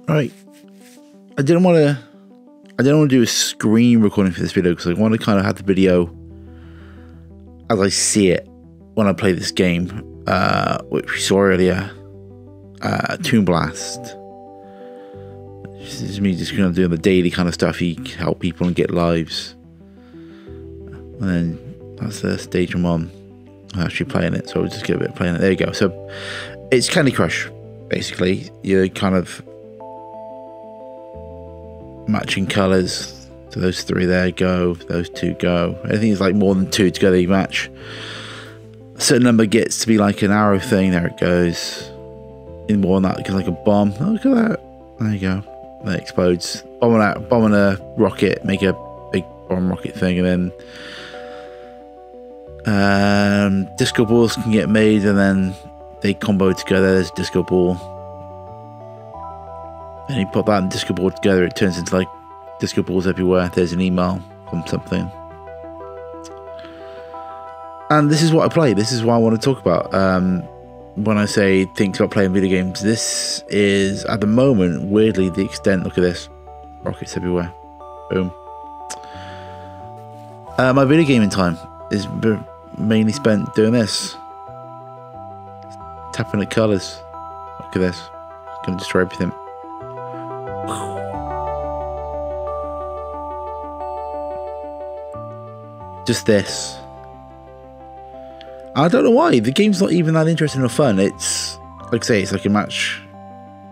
Right. I didn't want to do a screen recording for this video because I want to kind of have the video as I see it when I play this game, which we saw earlier, Toon Blast. This is me just kind of doing the daily kind of stuff. You help people and get lives, and then that's the stage I'm on. I'm actually playing it, so we'll just get a bit of playing it. There you go. So it's Candy Crush, basically. You're kind of matching colours. So those three there go, those two go. I think it's like more than two together you match. A certain number gets to be like an arrow thing. There it goes. In more than that, because like a bomb. Oh, look at that. There you go. That explodes. Bombing a rocket, make a big bomb rocket thing, and then disco balls can get made, and then they combo together. There's a disco ball. And you put that and disco ball together, it turns into like disco balls everywhere. There's an email from something. And this is what I play. This is what I want to talk about. When I say things about playing video games, this is, at the moment, weirdly, the extent. Look at this. Rockets everywhere. Boom. My video gaming time is mainly spent doing this. Tapping at colours. Look at this. It's going to destroy everything. Just this. I don't know why. The game's not even that interesting or fun. It's, like I say, it's like a match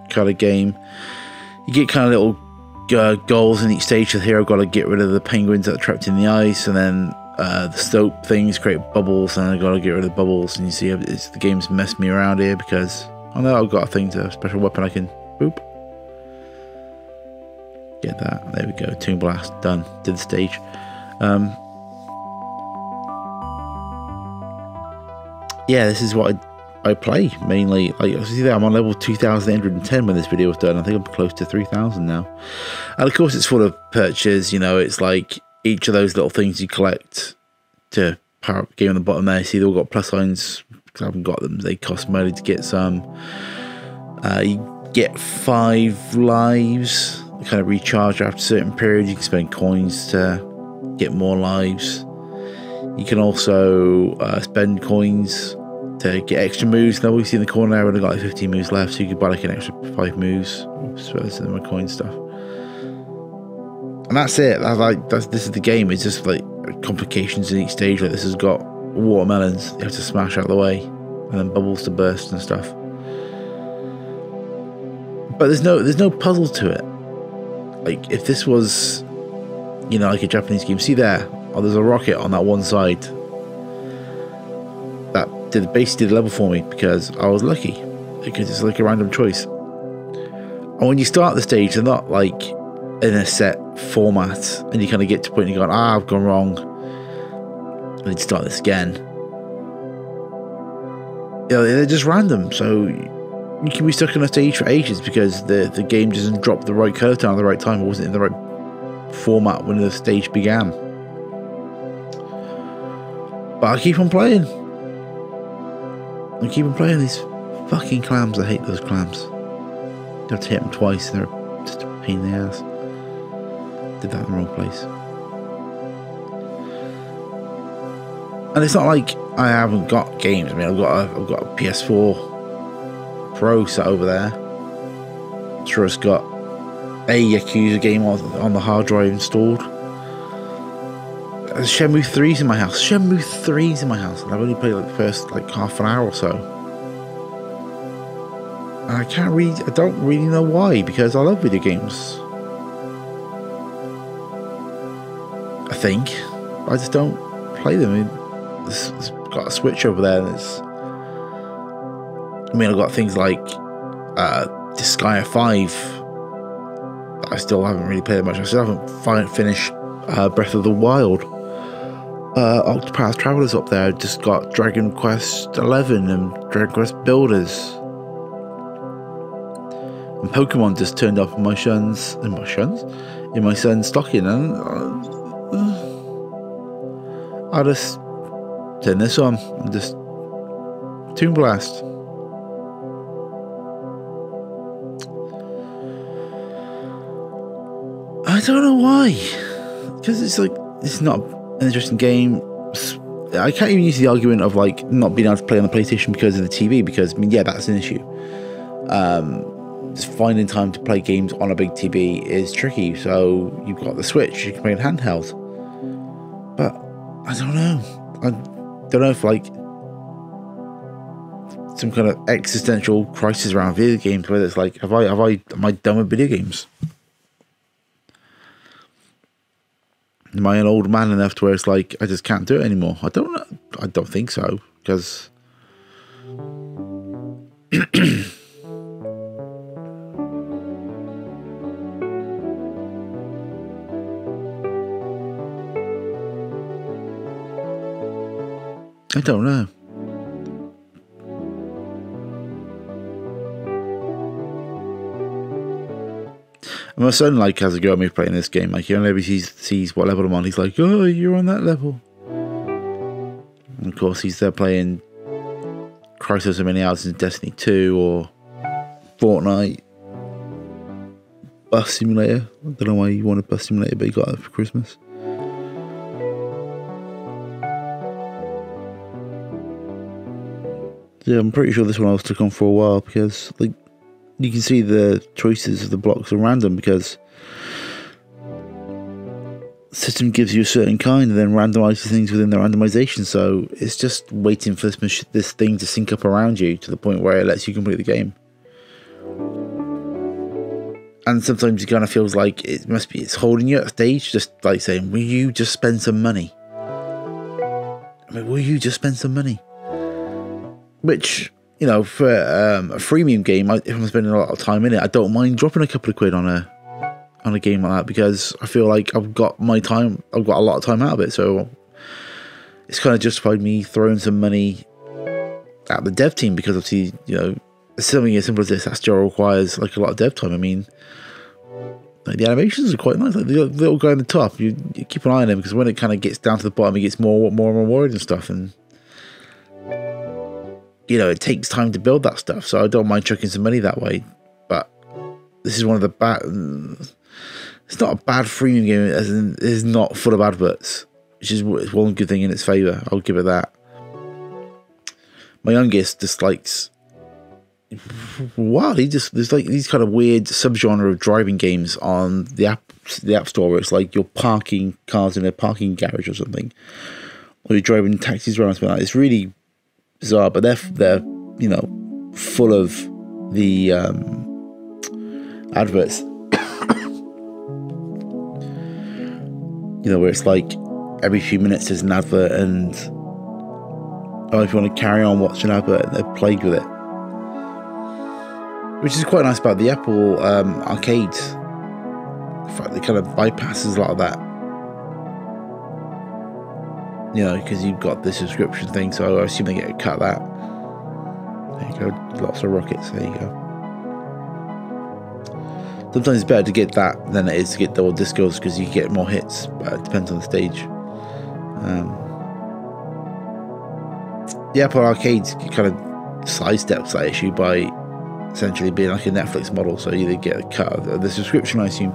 kind of game. You get kind of little goals in each stage. The hero got to get rid of the penguins that are trapped in the ice, and then the soap things create bubbles, and I got to get rid of the bubbles. And you see, the game's messed me around here because I know I've got a thing a special weapon I can boop. Get that. There we go. Toon Blast done. Did the stage. Yeah, this is what I play mainly. Like, you see there, I'm on level 2,810 when this video was done. I think I'm close to 3,000 now. And of course, it's full of perches. You know, it's like each of those little things you collect to power up the game on the bottom there. See, they've all got plus signs because I haven't got them. They cost money to get some. You get 5 lives. They kind of recharge after a certain period. You can spend coins to get more lives. You can also spend coins to get extra moves. Now we see in the corner there, I've only got like 15 moves left, so you could buy like an extra 5 moves. Oops, my coin stuff. And that's it. This is the game. It's just like complications in each stage. Like this has got watermelons you have to smash out of the way, and then bubbles to burst and stuff. But there's no puzzle to it. Like if this was, you know, like a Japanese game. See there. Oh, there's a rocket on that one side. That basically did the level for me because I was lucky. Because it's like a random choice. And when you start the stage, they're not like in a set format, and you kind of get to a point and you go, I've gone wrong. I need to start this again. You know, they're just random, so you can be stuck on a stage for ages because the game doesn't drop the right colour down at the right time. It wasn't in the right format when the stage began. But I keep on playing. I keep on playing these fucking clams. I hate those clams. You have to hit them twice. They're just a pain in the ass. Did that in the wrong place. And it's not like I haven't got games. I mean, I've got a PS4 Pro sat over there. I'm sure it's got a Yakuza game on the hard drive installed. Shenmue 3's in my house. Shenmue 3's in my house, and I've only played like the first like half an hour or so. And I don't really know why, because I love video games. I think. I just don't play them. I mean, it's got a Switch over there, and it's. I mean, I've got things like Disgaea 5 that I still haven't really played much. I still haven't finished Breath of the Wild. Octopath Traveler's up there. I've just got Dragon Quest 11 and Dragon Quest Builders. And Pokemon just turned up in my son's stocking, and I'll just turn this on and just Toon Blast. I don't know why. Because it's like, it's not an interesting game. I can't even use the argument of like not being able to play on the PlayStation because of the TV, because I mean, yeah, that's an issue. Just finding time to play games on a big TV is tricky. So you've got the Switch, you can play it handheld. But I don't know. I don't know if like some kind of existential crisis around video games, whether it's like, am I done with video games? Am I an old man enough to where it's like I just can't do it anymore? I don't know. I don't think so, because I don't know. And my son like has a go at me playing this game. Like, he only ever sees what level I'm on. He's like, "Oh, you're on that level." And of course, he's there playing Crisis of Many Hours in Destiny 2 or Fortnite, Bus Simulator. I don't know why you wanted Bus Simulator, but you got it for Christmas. Yeah, I'm pretty sure this one I was stuck on for a while, because like you can see the choices of the blocks are random, because the system gives you a certain kind and then randomizes things within the randomization. So it's just waiting for this thing to sync up around you to the point where it lets you complete the game. And sometimes it kind of feels like it's holding you at a stage, just like saying, "Will you just spend some money? I mean, will you just spend some money?" Which, you know, for a freemium game, if I'm spending a lot of time in it, I don't mind dropping a couple of quid on a game like that, because I feel like I've got a lot of time out of it. So it's kind of justified me throwing some money at the dev team, because obviously, you know, something as simple as this that still requires like a lot of dev time. I mean, like, the animations are quite nice. Like the little guy on the top, you keep an eye on him, because when it kind of gets down to the bottom, it gets more and more worried and stuff. And you know, it takes time to build that stuff, so I don't mind chucking some money that way. But this is one of the bad. It's not a bad freemium game, as in it is not full of adverts, which is one good thing in its favour. I'll give it that. My youngest dislikes. Wow, there's like these kind of weird subgenre of driving games on the app store, where it's like you're parking cars in a parking garage or something, or you're driving taxis around something like that. It's really bizarre, but they're you know, full of the adverts. You know, where it's like every few minutes there's an advert, and if you want to carry on watching an advert, they're plagued with it, which is quite nice about the Apple Arcade. In fact, it kind of bypasses a lot of that. You know, because you've got the subscription thing, so I assume they get a cut of that. There you go, lots of rockets, there you go. Sometimes it's better to get that than it is to get double discos, because you get more hits, but it depends on the stage. The Apple Arcade kind of sidesteps that issue by essentially being like a Netflix model, so you either get a cut of the subscription, I assume.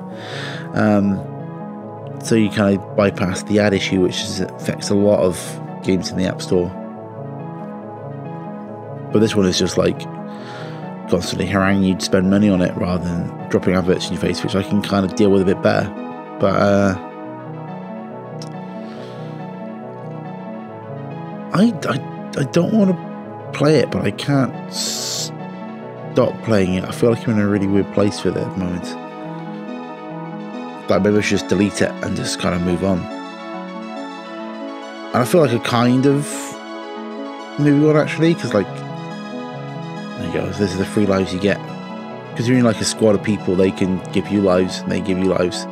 So you kind of bypass the ad issue, which affects a lot of games in the App Store. But this one is just like constantly haranguing you to spend money on it, rather than dropping adverts in your face, which I can kind of deal with a bit better. But I don't want to play it, but I can't stop playing it. I feel like I'm in a really weird place with it at the moment. Like, maybe I should just delete it and just kind of move on. And I feel like I kind of moving on, actually, because like, there you go, this is the 3 lives you get. Because you're in like a squad of people, they can give you lives, and they give you lives.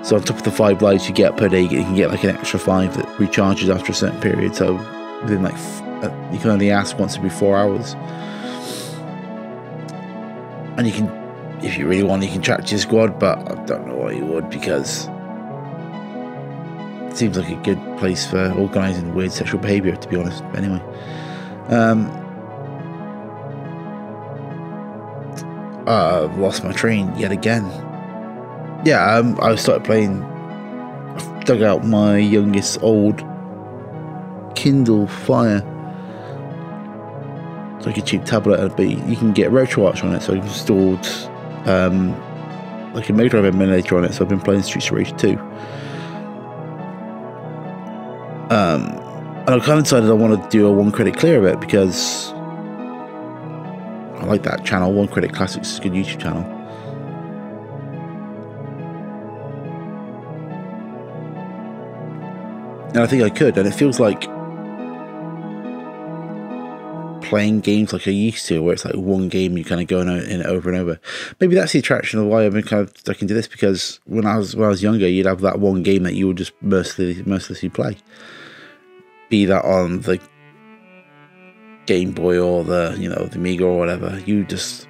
So on top of the 5 lives you get per day, you can get like an extra 5 that recharges after a certain period. So within like, you can only ask once every 4 hours. And you can, if you really want, you can track to your squad, but I don't know why you would, because it seems like a good place for organising weird sexual behaviour, to be honest. But anyway, I've lost my train yet again. yeah, I started playing. I dug out my youngest old Kindle Fire. It's like a cheap tablet, but you can get RetroArch on it, so I've installed like a Mega Drive emulator on it, so I've been playing Streets of Rage 2. And I've kind of decided I want to do a 1 credit clear of it, because I like that channel. 1 Credit Classics is a good YouTube channel. And I think I could, and it feels like playing games like I used to, where it's like one game you kind of go in it over and over. Maybe that's the attraction of why I've been kind of stuck into this, because when I was younger, you'd have that one game that you would just mercilessly play. Be that on the Game Boy or the the Amiga or whatever, you just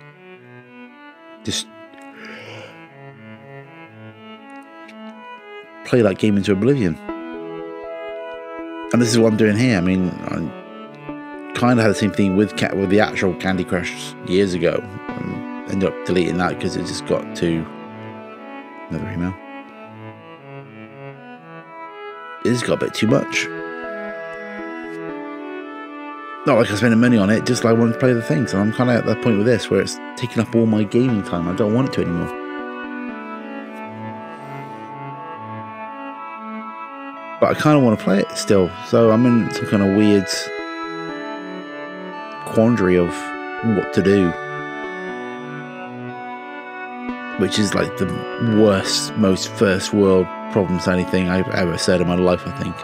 play that game into oblivion. And this is what I'm doing here. I mean, I kind of had the same thing with the actual Candy Crush years ago. Ended up deleting that because it just got too... Another email. It just got a bit too much. Not like I spent money on it, just like I wanted to play the things. And I'm kind of at that point with this where it's taking up all my gaming time. I don't want it to anymore. But I kind of want to play it still. So I'm in some kind of weird quandary of what to do. Which is like the worst, most first world problem sounding thing I've ever said in my life, I think.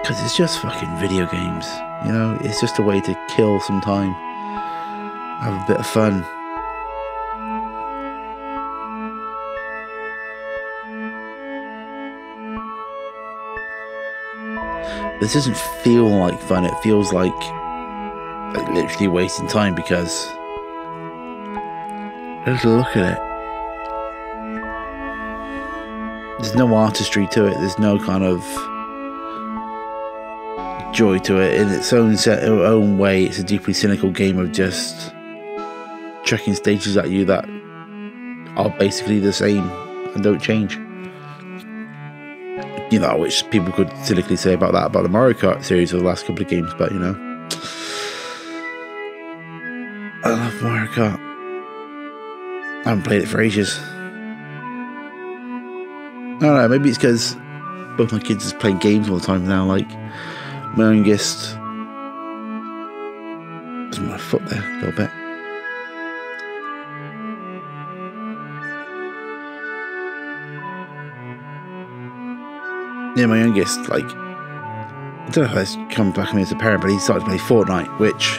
Because it's just fucking video games. You know, it's just a way to kill some time. Have a bit of fun. This doesn't feel like fun, it feels like literally wasting time, because just look at it. There's no artistry to it, there's no kind of joy to it. In its own way, it's a deeply cynical game of just chucking stages at you that are basically the same and don't change. You know, which people could cynically say about the Mario Kart series of the last couple of games, but you know, I love Mario Kart. I haven't played it for ages. I don't know, maybe it's because both my kids are playing games all the time now. Like my youngest, there's my foot there a little bit. Yeah, my youngest, like, I don't know if that's come back on me as a parent, but he started to play Fortnite, which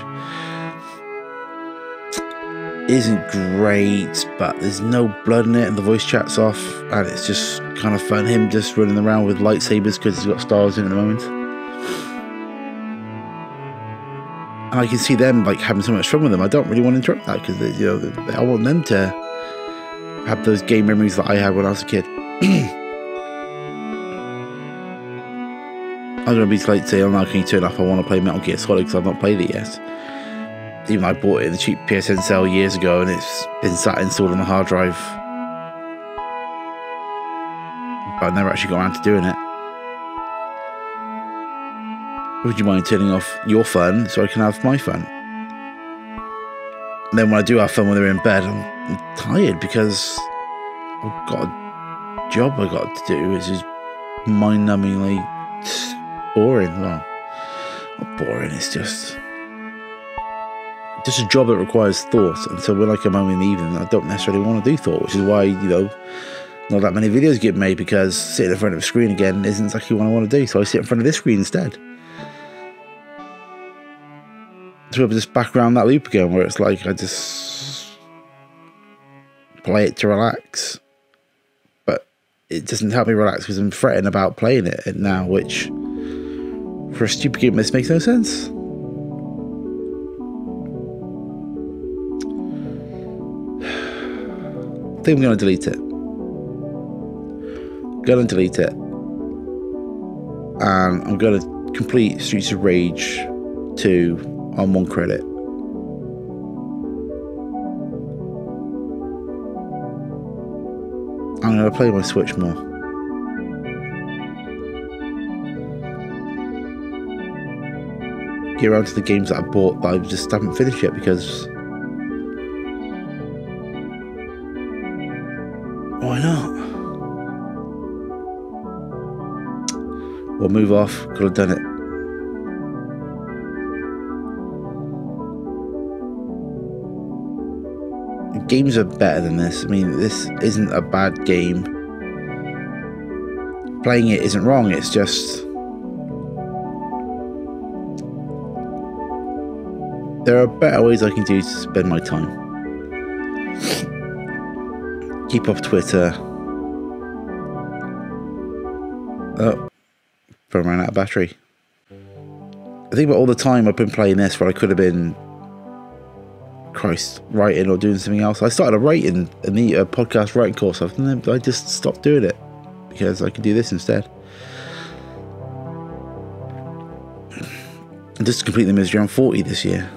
isn't great, but there's no blood in it, and the voice chat's off, and it's just kind of fun. Him just running around with lightsabers because he's got stars in at the moment. And I can see them like having so much fun with them. I don't really want to interrupt that, because I want them to have those game memories that I had when I was a kid. I'm going to be late to say, oh no, can you turn off? I want to play Metal Gear Solid because I've not played it yet. Even though I bought it in the cheap PSN sale years ago, and it's been sat installed on the hard drive. But I've never actually got around to doing it. Would you mind turning off your fun so I can have my fun? And then when I do have fun when they're in bed, I'm tired because I've got a job I got to do, which is mind-numbingly boring. Well, not boring, it's just a job that requires thought, and so when I come home in the evening I don't necessarily want to do thought, which is why not that many videos get made, because sitting in front of a screen again isn't exactly what I want to do, so I sit in front of this screen instead. So we'll just back around that loop again, where it's like I just play it to relax, but it doesn't help me relax because I'm fretting about playing it now, which for a stupid game this makes no sense. I think I'm going to delete it. Going to delete it. And I'm going to complete Streets of Rage 2 on 1 credit. I'm going to play my Switch more. Get around to the games that I bought that I just haven't finished yet because... why not? We'll move off. Could have done it. Games are better than this. I mean, this isn't a bad game. Playing it isn't wrong. It's just... there are better ways I can do to spend my time. Keep off Twitter. Oh, phone ran out of battery. I think about all the time I've been playing this where I could have been, Christ, writing or doing something else. I started a podcast writing course, and then I just stopped doing it because I could do this instead. And just to complete the misery, I'm 40 this year.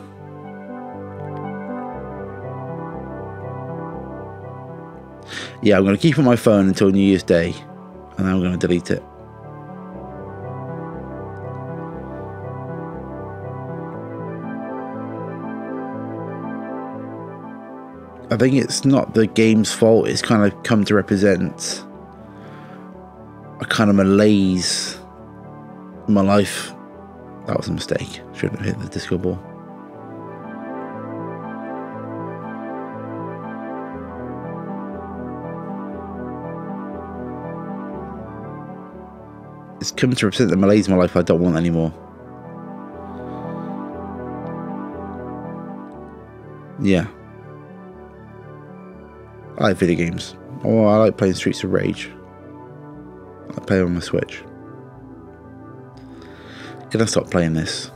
Yeah, I'm going to keep on my phone until New Year's Day, and then I'm going to delete it. I think it's not the game's fault. It's kind of come to represent a kind of malaise in my life. That was a mistake. Shouldn't have hit the disco ball. It's come to represent the malaise in my life I don't want anymore. Yeah. I like video games. Oh, I like playing Streets of Rage. I play on my Switch. Can I stop playing this?